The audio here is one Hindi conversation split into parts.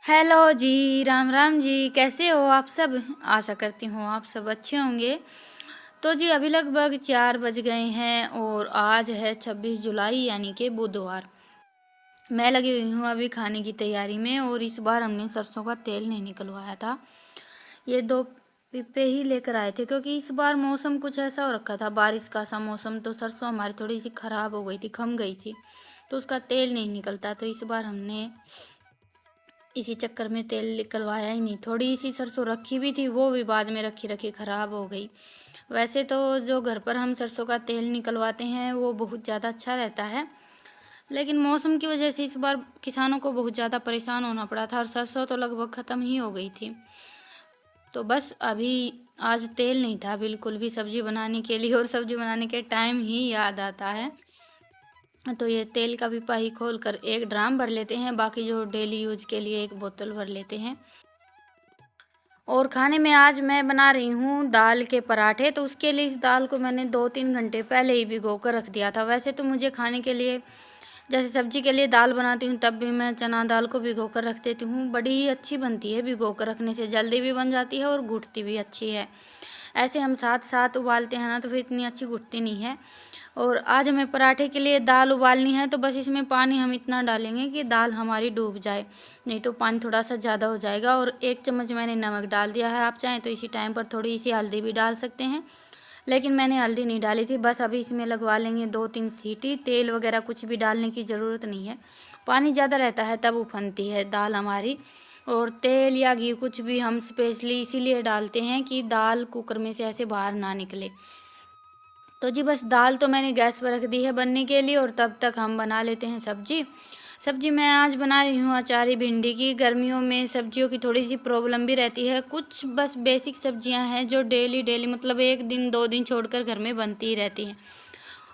हेलो जी, राम राम जी, कैसे हो आप सब? आशा करती हूँ आप सब अच्छे होंगे। तो जी अभी लगभग 4 बज गए हैं और आज है 26 जुलाई यानी कि बुधवार। मैं लगी हुई हूँ अभी खाने की तैयारी में और इस बार हमने सरसों का तेल नहीं निकलवाया था। ये 2 पिप्पे ही लेकर आए थे क्योंकि इस बार मौसम कुछ ऐसा हो रखा था, बारिश का सा मौसम, तो सरसों हमारी थोड़ी-सी खराब हो गई थी, खम गई थी, तो उसका तेल नहीं निकलता। तो इस बार हमने इसी चक्कर में तेल निकलवाया ही नहीं। थोड़ी सी सरसों रखी भी थी, वो भी बाद में रखी रखी ख़राब हो गई। वैसे तो जो घर पर हम सरसों का तेल निकलवाते हैं वो बहुत ज़्यादा अच्छा रहता है, लेकिन मौसम की वजह से इस बार किसानों को बहुत ज़्यादा परेशान होना पड़ा था और सरसों तो लगभग ख़त्म ही हो गई थी। तो बस अभी आज तेल नहीं था बिल्कुल भी सब्ज़ी बनाने के लिए, और सब्ज़ी बनाने के टाइम ही याद आता है। तो ये तेल का पिपा ही खोल कर एक ड्राम भर लेते हैं, बाकी जो डेली यूज के लिए एक बोतल भर लेते हैं। और खाने में आज मैं बना रही हूँ दाल के पराठे। तो उसके लिए इस दाल को मैंने 2-3 घंटे पहले ही भिगो कर रख दिया था। वैसे तो मुझे खाने के लिए, जैसे सब्जी के लिए दाल बनाती हूँ तब भी मैं चना दाल को भिगो कर रख देती हूँ। बड़ी ही अच्छी बनती है, भिगो कर रखने से जल्दी भी बन जाती है और घुटती भी अच्छी है। ऐसे हम साथ साथ उबालते हैं ना तो फिर इतनी अच्छी घुटती नहीं है। और आज हमें पराठे के लिए दाल उबालनी है, तो बस इसमें पानी हम इतना डालेंगे कि दाल हमारी डूब जाए, नहीं तो पानी थोड़ा सा ज़्यादा हो जाएगा। और 1 चम्मच मैंने नमक डाल दिया है, आप चाहें तो इसी टाइम पर थोड़ी सी हल्दी भी डाल सकते हैं, लेकिन मैंने हल्दी नहीं डाली थी। बस अभी इसमें लगवा लेंगे 2-3 सीटी, तेल वगैरह कुछ भी डालने की ज़रूरत नहीं है। पानी ज़्यादा रहता है तब उफनती है दाल हमारी। और तेल या घी कुछ भी हम स्पेशली इसीलिए डालते हैं कि दाल कुकर में से ऐसे बाहर ना निकले। तो जी बस दाल तो मैंने गैस पर रख दी है बनने के लिए, और तब तक हम बना लेते हैं सब्जी। सब्जी मैं आज बना रही हूँ अचारी भिंडी की। गर्मियों में सब्जियों की थोड़ी सी प्रॉब्लम भी रहती है। कुछ बस बेसिक सब्जियां हैं जो डेली डेली मतलब 1 दिन 2 दिन छोड़कर घर में बनती ही रहती हैं,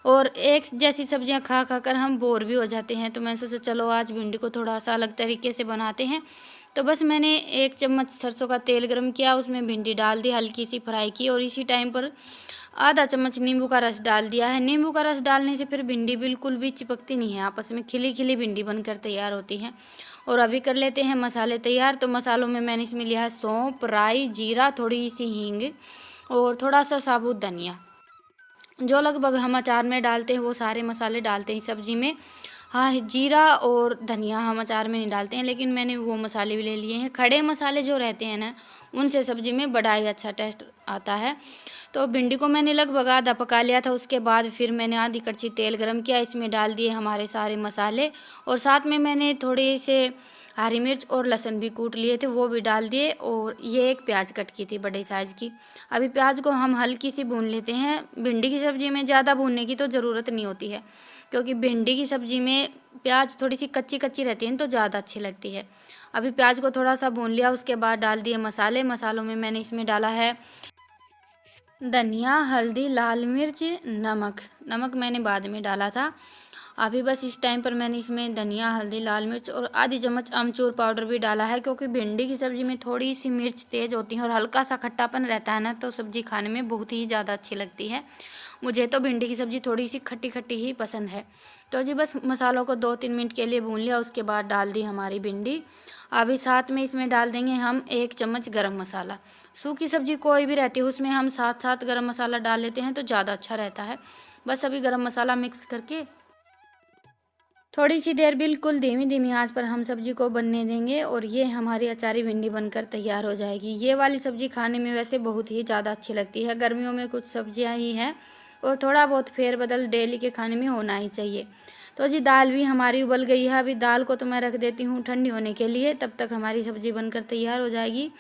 और एक जैसी सब्जियां खा खा कर हम बोर भी हो जाते हैं। तो मैं सोचा चलो आज भिंडी को थोड़ा सा अलग तरीके से बनाते हैं। तो बस मैंने 1 चम्मच सरसों का तेल गरम किया, उसमें भिंडी डाल दी, हल्की सी फ्राई की, और इसी टाइम पर आधा चम्मच नींबू का रस डाल दिया है। नींबू का रस डालने से फिर भिंडी बिल्कुल भी चिपकती नहीं है आपस में, खिली खिली भिंडी बनकर तैयार होती है। और अभी कर लेते हैं मसाले तैयार। तो मसालों में मैंने इसमें लिया है सौंफ, राई, जीरा, थोड़ी सी हींग और थोड़ा सा साबुत धनिया। जो लगभग हम अचार में डालते हैं वो सारे मसाले डालते हैं सब्जी में। हाँ, जीरा और धनिया हम अचार में नहीं डालते हैं, लेकिन मैंने वो मसाले भी ले लिए हैं। खड़े मसाले जो रहते हैं ना, उनसे सब्जी में बड़ा ही अच्छा टेस्ट आता है। तो भिंडी को मैंने लगभग आधा पका लिया था। उसके बाद फिर मैंने आधी कड़छी तेल गरम किया, इसमें डाल दिए हमारे सारे मसाले, और साथ में मैंने थोड़े से हरी मिर्च और लहसुन भी कूट लिए थे, वो भी डाल दिए। और ये एक प्याज कट की थी बड़े साइज़ की। अभी प्याज को हम हल्की सी भून लेते हैं। भिंडी की सब्ज़ी में ज़्यादा भूनने की तो ज़रूरत नहीं होती है, क्योंकि भिंडी की सब्ज़ी में प्याज थोड़ी सी कच्ची कच्ची रहती है तो ज़्यादा अच्छी लगती है। अभी प्याज को थोड़ा सा भून लिया, उसके बाद डाल दिए मसाले। मसालों में मैंने इसमें डाला है धनिया, हल्दी, लाल मिर्च, नमक। नमक मैंने बाद में डाला था। अभी बस इस टाइम पर मैंने इसमें धनिया, हल्दी, लाल मिर्च और आधी चम्मच अमचूर पाउडर भी डाला है, क्योंकि भिंडी की सब्ज़ी में थोड़ी सी मिर्च तेज़ होती है और हल्का सा खट्टापन रहता है ना, तो सब्ज़ी खाने में बहुत ही ज़्यादा अच्छी लगती है। मुझे तो भिंडी की सब्ज़ी थोड़ी सी खट्टी खट्टी ही पसंद है। तो जी बस मसालों को 2-3 मिनट के लिए भून लिया, उसके बाद डाल दी हमारी भिंडी। अभी साथ में इसमें डाल देंगे हम 1 चम्मच गरम मसाला। सूखी सब्ज़ी कोई भी रहती है उसमें हम साथ साथ गरम मसाला डाल लेते हैं तो ज़्यादा अच्छा रहता है। बस अभी गरम मसाला मिक्स करके थोड़ी सी देर बिल्कुल धीमी धीमी आंच पर हम सब्जी को बनने देंगे, और ये हमारी अचारी भिंडी बनकर तैयार हो जाएगी। ये वाली सब्ज़ी खाने में वैसे बहुत ही ज़्यादा अच्छी लगती है। गर्मियों में कुछ सब्जियां ही हैं और थोड़ा बहुत फेरबदल डेली के खाने में होना ही चाहिए। तो जी दाल भी हमारी उबल गई है। अभी दाल को तो मैं रख देती हूँ ठंडी होने के लिए, तब तक हमारी सब्ज़ी बनकर तैयार हो जाएगी।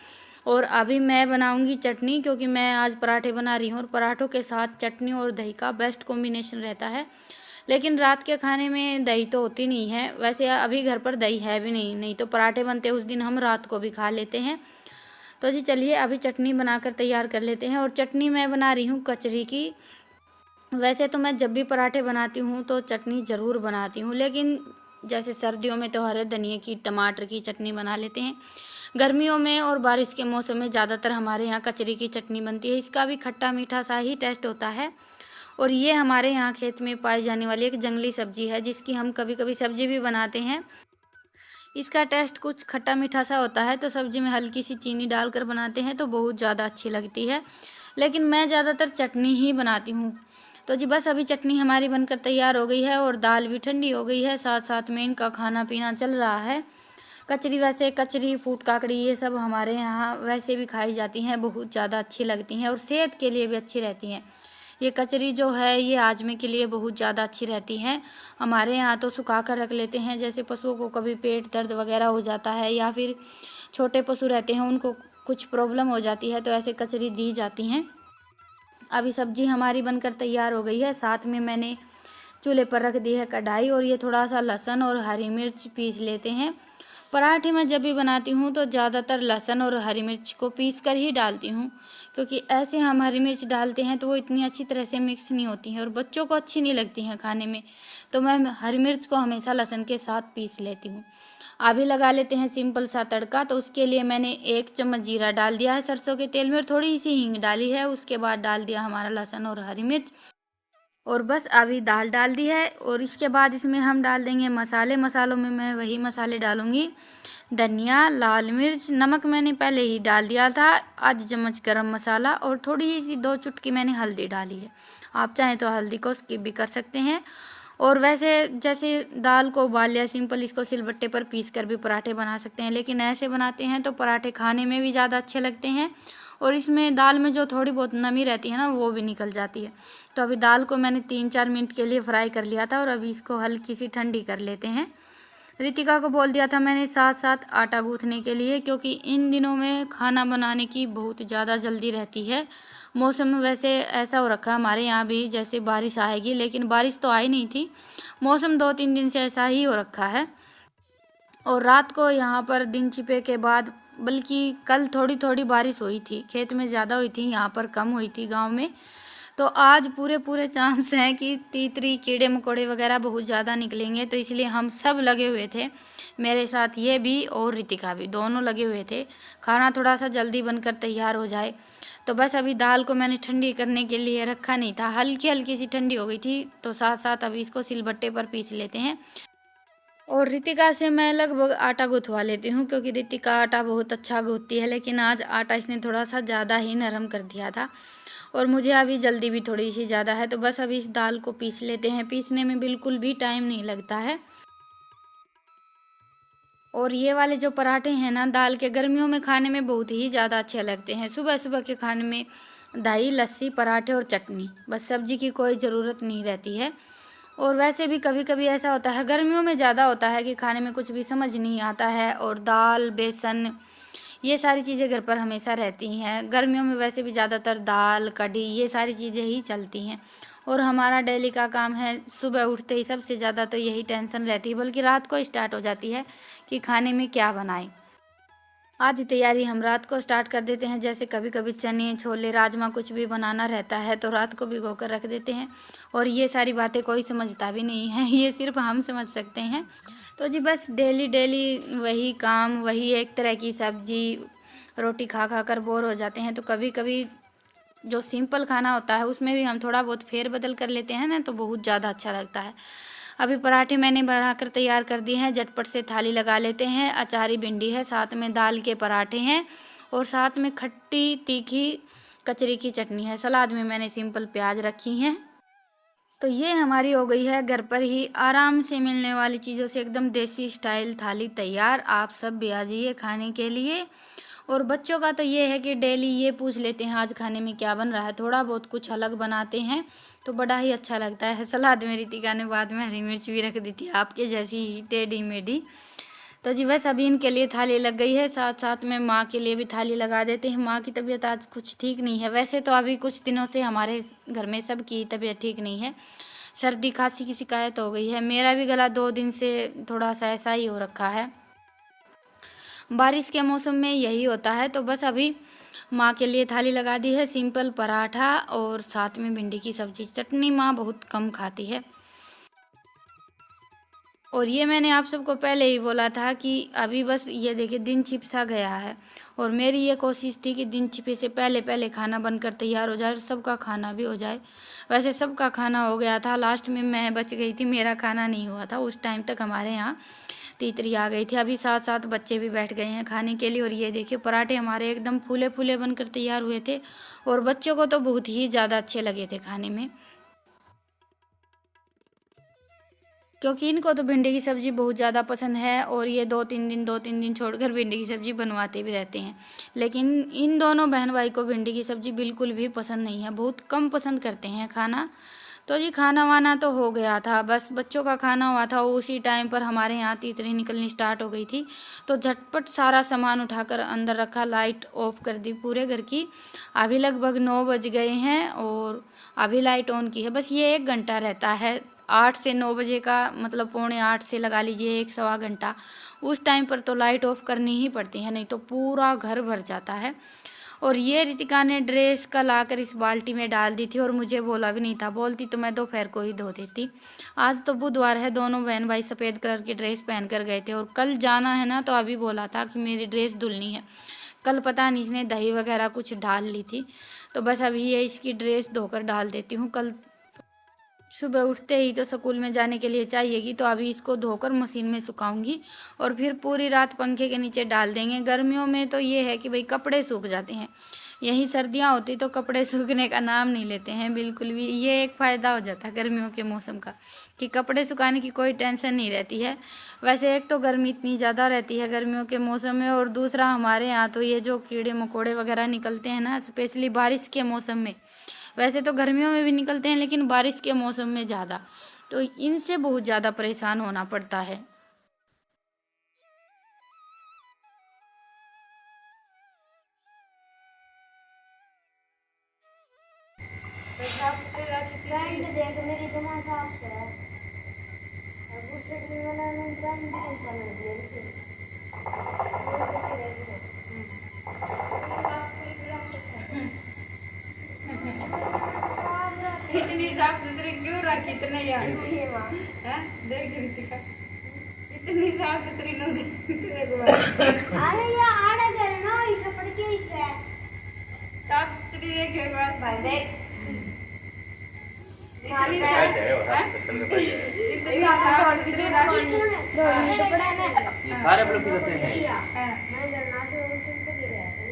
और अभी मैं बनाऊंगी चटनी, क्योंकि मैं आज पराठे बना रही हूँ और पराठों के साथ चटनी और दही का बेस्ट कॉम्बिनेशन रहता है। लेकिन रात के खाने में दही तो होती नहीं है। वैसे अभी घर पर दही है भी नहीं, नहीं तो पराठे बनते उस दिन हम रात को भी खा लेते हैं। तो जी चलिए अभी चटनी बनाकर तैयार कर लेते हैं। और चटनी मैं बना रही हूँ कचरी की। वैसे तो मैं जब भी पराठे बनाती हूँ तो चटनी ज़रूर बनाती हूँ, लेकिन जैसे सर्दियों में तो हरे धनिए की, टमाटर की चटनी बना लेते हैं। गर्मियों में और बारिश के मौसम में ज़्यादातर हमारे यहाँ कचरी की चटनी बनती है। इसका भी खट्टा मीठा सा ही टेस्ट होता है। और ये हमारे यहाँ खेत में पाई जाने वाली एक जंगली सब्जी है, जिसकी हम कभी कभी सब्जी भी बनाते हैं। इसका टेस्ट कुछ खट्टा मीठा सा होता है, तो सब्ज़ी में हल्की सी चीनी डालकर बनाते हैं तो बहुत ज़्यादा अच्छी लगती है। लेकिन मैं ज़्यादातर चटनी ही बनाती हूँ। तो जी बस अभी चटनी हमारी बनकर तैयार हो गई है और दाल भी ठंडी हो गई है, साथ-साथ में इनका खाना-पीना चल रहा है। कचरी, वैसे कचरी, फूट काकड़ी ये सब हमारे यहाँ वैसे भी खाई जाती हैं, बहुत ज़्यादा अच्छी लगती हैं और सेहत के लिए भी अच्छी रहती हैं। ये कचरी जो है ये हाजमे के लिए बहुत ज़्यादा अच्छी रहती हैं। हमारे यहाँ तो सुखा कर रख लेते हैं, जैसे पशुओं को कभी पेट दर्द वगैरह हो जाता है या फिर छोटे पशु रहते हैं उनको कुछ प्रॉब्लम हो जाती है तो ऐसे कचरी दी जाती हैं। अभी सब्जी हमारी बनकर तैयार हो गई है, साथ में मैंने चूल्हे पर रख दी है कढ़ाई और ये थोड़ा सा लहसुन और हरी मिर्च पीस लेते हैं। पराठे मैं जब भी बनाती हूँ तो ज़्यादातर लहसुन और हरी मिर्च को पीस कर ही डालती हूँ, क्योंकि ऐसे हम हरी मिर्च डालते हैं तो वो इतनी अच्छी तरह से मिक्स नहीं होती हैं और बच्चों को अच्छी नहीं लगती हैं खाने में, तो मैं हरी मिर्च को हमेशा लहसुन के साथ पीस लेती हूँ। अभी लगा लेते हैं सिंपल सा तड़का, तो उसके लिए मैंने 1 चम्मच जीरा डाल दिया है सरसों के तेल में और थोड़ी सी हींग डाली है, उसके बाद डाल दिया हमारा लहसुन और हरी मिर्च और बस अभी दाल डाल दी है और इसके बाद इसमें हम डाल देंगे मसाले। मसालों में मैं वही मसाले डालूँगी, धनिया, लाल मिर्च, नमक मैंने पहले ही डाल दिया था, आधी चम्मच गरम मसाला और थोड़ी सी 2 चुटकी मैंने हल्दी डाली है। आप चाहें तो हल्दी को स्किप भी कर सकते हैं। और वैसे जैसे दाल को उबाल लिया सिंपल, इसको सिलबट्टे पर पीस कर भी पराठे बना सकते हैं, लेकिन ऐसे बनाते हैं तो पराठे खाने में भी ज़्यादा अच्छे लगते हैं और इसमें दाल में जो थोड़ी बहुत नमी रहती है ना वो भी निकल जाती है। तो अभी दाल को मैंने 3-4 मिनट के लिए फ्राई कर लिया था और अभी इसको हल्की सी ठंडी कर लेते हैं। रितिका को बोल दिया था मैंने साथ साथ आटा गूँथने के लिए, क्योंकि इन दिनों में खाना बनाने की बहुत ज़्यादा जल्दी रहती है। मौसम वैसे ऐसा हो रखा है हमारे यहाँ भी जैसे बारिश आएगी, लेकिन बारिश तो आई नहीं थी। मौसम 2-3 दिन से ऐसा ही हो रखा है और रात को यहाँ पर दिन छिपे के बाद, बल्कि कल थोड़ी थोड़ी बारिश हुई थी, खेत में ज़्यादा हुई थी, यहाँ पर कम हुई थी गांव में। तो आज पूरे पूरे चांस हैं कि तीतरी, कीड़े मकोड़े वगैरह बहुत ज़्यादा निकलेंगे, तो इसलिए हम सब लगे हुए थे, मेरे साथ ये भी और रितिका भी, दोनों लगे हुए थे खाना थोड़ा सा जल्दी बनकर तैयार हो जाए। तो बस अभी दाल को मैंने ठंडी करने के लिए रखा नहीं था, हल्की हल्की सी ठंडी हो गई थी, तो साथ साथ अभी इसको सिलबट्टे पर पीस लेते हैं। और रितिका से मैं लगभग आटा गुथवा लेती हूँ, क्योंकि रितिका आटा बहुत अच्छा गूँथती है, लेकिन आज आटा इसने थोड़ा सा ज़्यादा ही नरम कर दिया था और मुझे अभी जल्दी भी थोड़ी सी ज़्यादा है, तो बस अभी इस दाल को पीस लेते हैं। पीसने में बिल्कुल भी टाइम नहीं लगता है। और ये वाले जो पराठे हैं ना दाल के, गर्मियों में खाने में बहुत ही ज़्यादा अच्छे लगते हैं। सुबह सुबह के खाने में दही, लस्सी, पराठे और चटनी, बस सब्जी की कोई ज़रूरत नहीं रहती है। और वैसे भी कभी कभी ऐसा होता है, गर्मियों में ज़्यादा होता है कि खाने में कुछ भी समझ नहीं आता है और दाल, बेसन, ये सारी चीज़ें घर पर हमेशा रहती हैं। गर्मियों में वैसे भी ज़्यादातर दाल, कढ़ी, ये सारी चीज़ें ही चलती हैं और हमारा डेली का काम है, सुबह उठते ही सबसे ज़्यादा तो यही टेंशन रहती है, बल्कि रात को स्टार्ट हो जाती है कि खाने में क्या बनाएं। आधी तैयारी हम रात को स्टार्ट कर देते हैं, जैसे कभी कभी चने, छोले, राजमा कुछ भी बनाना रहता है तो रात को भिगो कर रख देते हैं और ये सारी बातें कोई समझता भी नहीं है, ये सिर्फ हम समझ सकते हैं। तो जी बस डेली डेली वही काम, वही एक तरह की सब्जी रोटी खा खा कर बोर हो जाते हैं, तो कभी कभी जो सिंपल खाना होता है उसमें भी हम थोड़ा बहुत फेर बदल कर लेते हैं ना, तो बहुत ज़्यादा अच्छा लगता है। अभी पराठे मैंने बनाकर तैयार कर दिए हैं, झटपट से थाली लगा लेते हैं। अचारी भिंडी है, साथ में दाल के पराठे हैं और साथ में खट्टी तीखी कचरी की चटनी है। सलाद में मैंने सिंपल प्याज रखी हैं। तो ये हमारी हो गई है घर पर ही आराम से मिलने वाली चीज़ों से एकदम देसी स्टाइल थाली तैयार। आप सब भी आ जाइए खाने के लिए। और बच्चों का तो ये है कि डेली ये पूछ लेते हैं आज खाने में क्या बन रहा है, थोड़ा बहुत कुछ अलग बनाते हैं तो बड़ा ही अच्छा लगता है। सलाद में रितिका ने बाद में हरी मिर्च भी रख दी थी, आपके जैसी ही टेढ़ी मेढ़ी। तो जी बस अभी इनके लिए थाली लग गई है, साथ साथ में माँ के लिए भी थाली लगा देते हैं। माँ की तबीयत आज कुछ ठीक नहीं है, वैसे तो अभी कुछ दिनों से हमारे घर में सबकी तबीयत ठीक नहीं है, सर्दी खांसी की शिकायत हो गई है। मेरा भी गला 2 दिन से थोड़ा सा ऐसा ही हो रखा है, बारिश के मौसम में यही होता है। तो बस अभी माँ के लिए थाली लगा दी है, सिंपल पराठा और साथ में भिंडी की सब्जी, चटनी माँ बहुत कम खाती है। और ये मैंने आप सबको पहले ही बोला था कि अभी बस ये देखिए दिन छिप सा गया है और मेरी ये कोशिश थी कि दिन छिपे से पहले पहले खाना बनकर तैयार हो जाए और सबका खाना भी हो जाए। वैसे सबका खाना हो गया था, लास्ट में मैं बच गई थी, मेरा खाना नहीं हुआ था उस टाइम तक हमारे यहाँ। तीतरी आ गई थी। अभी साथ साथ बच्चे भी बैठ गए हैं खाने के लिए। और ये देखिए पराठे हमारे एकदम फूले फूले बनकर तैयार हुए थे और बच्चों को तो बहुत ही ज़्यादा अच्छे लगे थे खाने में, क्योंकि इनको तो भिंडी की सब्ज़ी बहुत ज़्यादा पसंद है और ये 2-3 दिन छोड़कर भिंडी की सब्ज़ी बनवाते भी रहते हैं। लेकिन इन दोनों बहन भाई को भिंडी की सब्ज़ी बिल्कुल भी पसंद नहीं है, बहुत कम पसंद करते हैं खाना। तो जी खाना वाना तो हो गया था, बस बच्चों का खाना हुआ था। उसी टाइम पर हमारे यहाँ तीतरी निकलनी स्टार्ट हो गई थी, तो झटपट सारा सामान उठाकर अंदर रखा, लाइट ऑफ कर दी पूरे घर की। अभी लगभग 9 बज गए हैं और अभी लाइट ऑन की है। बस ये 1 घंटा रहता है, 8 से 9 बजे का मतलब 7:45 से लगा लीजिए 1 सवा घंटा। उस टाइम पर तो लाइट ऑफ करनी ही पड़ती है, नहीं तो पूरा घर भर जाता है। और ये रितिका ने ड्रेस कल आकर इस बाल्टी में डाल दी थी और मुझे बोला भी नहीं था, बोलती तो मैं दोपहर को ही धो देती। आज तो बुधवार है, दोनों बहन भाई सफ़ेद कलर की ड्रेस पहन कर गए थे और कल जाना है ना, तो अभी बोला था कि मेरी ड्रेस धुलनी है। कल पता नहीं इसने दही वगैरह कुछ डाल ली थी, तो बस अभी ये इसकी ड्रेस धोकर डाल देती हूँ। कल सुबह उठते ही तो स्कूल में जाने के लिए चाहिएगी, तो अभी इसको धोकर मशीन में सुखाऊंगी और फिर पूरी रात पंखे के नीचे डाल देंगे। गर्मियों में तो ये है कि भाई कपड़े सूख जाते हैं, यही सर्दियाँ होती तो कपड़े सूखने का नाम नहीं लेते हैं बिल्कुल भी। ये एक फ़ायदा हो जाता है गर्मियों के मौसम का कि कपड़े सुखाने की कोई टेंशन नहीं रहती है। वैसे एक तो गर्मी इतनी ज़्यादा रहती है गर्मियों के मौसम में, और दूसरा हमारे यहाँ तो ये जो कीड़े मकोड़े वगैरह निकलते हैं ना, स्पेशली बारिश के मौसम में। वैसे तो गर्मियों में भी निकलते हैं लेकिन बारिश के मौसम में ज़्यादा, तो इनसे बहुत ज़्यादा परेशान होना पड़ता है। देख मेरी जमा साफ है और दूसरे वाला ने ब्रांड भी बना दिया। इतनी साफ सुथरी क्यों रखी इतने यार? देख रितिका इतनी साफ सुथरी अरे या आड़ा करना इसे पड़ के इच्छा है साफ सुथरी देखे बात भाई देख इतनी साफ सुथरी कपड़ा में ये सारे ब्लॉक होते हैं। मैं करना तो उसे तो गिर रहा है।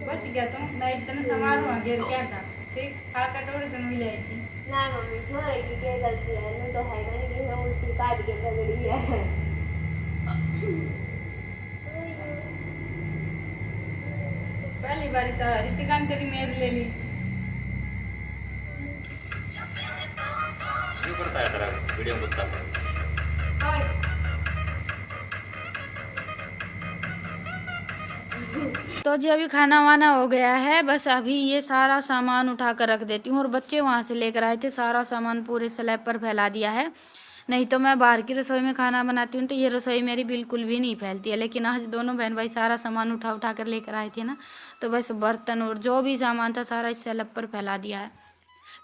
बच गया तुम ना, इतना सामान हुआ गिर क्या था, ठीक खा कर थोड़ी तुम मिल जाएगी ना मम्मी छोड़ेगी, क्या गलती है नहीं तो है नहीं कि मैं उल्टी काट के पकड़ी है। पहली बार रितिका ने तेरी मेहर ले ली। ये करता है तेरा वीडियो बनता है। और तो जी अभी खाना वाना हो गया है, बस अभी ये सारा सामान उठा कर रख देती हूँ। और बच्चे वहाँ से लेकर आए थे, सारा सामान पूरे स्लैब पर फैला दिया है। नहीं तो मैं बाहर की रसोई में खाना बनाती हूँ तो ये रसोई मेरी बिल्कुल भी नहीं फैलती है, लेकिन आज दोनों बहन भाई सारा सामान उठा उठा कर लेकर आए थे ना, तो बस बर्तन और जो भी सामान था सारा इस स्लैब पर फैला दिया है।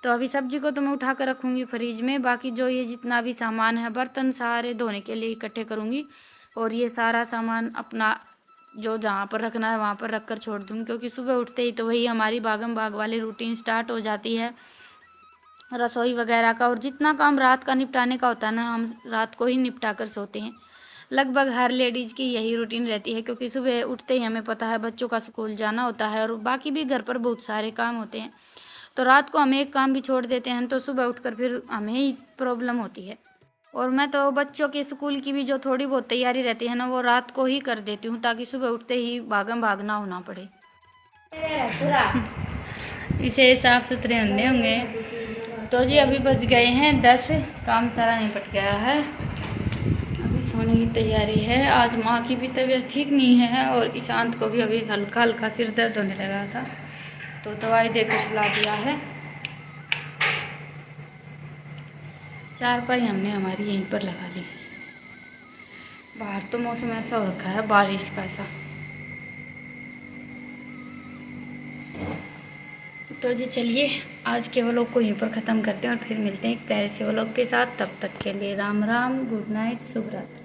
तो अभी सब्जी को तो मैं उठा कर रखूँगी फ्रिज में, बाकी जो ये जितना भी सामान है बर्तन सारे धोने के लिए इकट्ठे करूँगी। और ये सारा सामान अपना जो जहाँ पर रखना है वहाँ पर रख कर छोड़ दूँगी, क्योंकि सुबह उठते ही तो वही हमारी भागम भाग वाली रूटीन स्टार्ट हो जाती है रसोई वगैरह का। और जितना काम रात का निपटाने का होता है ना, हम रात को ही निपटा कर सोते हैं। लगभग हर लेडीज़ की यही रूटीन रहती है, क्योंकि सुबह उठते ही हमें पता है बच्चों का स्कूल जाना होता है और बाकी भी घर पर बहुत सारे काम होते हैं। तो रात को हम एक काम भी छोड़ देते हैं तो सुबह उठकर फिर हमें ही प्रॉब्लम होती है। और मैं तो बच्चों के स्कूल की भी जो थोड़ी बहुत तैयारी रहती है ना, वो रात को ही कर देती हूँ, ताकि सुबह उठते ही भागम भागना होना पड़े। इसे साफ सुथरे अंडे होंगे। तो जी अभी बज गए हैं 10, काम सारा निपट गया है, अभी सोने की तैयारी है। आज माँ की भी तबीयत ठीक नहीं है और ईशांत को भी अभी हल्का हल्का सिर दर्द होने लगा था, तो दवाई देकर सुला दिया है। चारपाई हमने हमारी यहीं पर लगा ली। बाहर तो मौसम ऐसा हो रखा है बारिश का सा। तो जी चलिए आज के व्लॉग को यहीं पर ख़त्म करते हैं और फिर मिलते हैं एक प्यारे से व्लॉग के साथ। तब तक के लिए राम राम, गुड नाइट, शुभ रात्रि।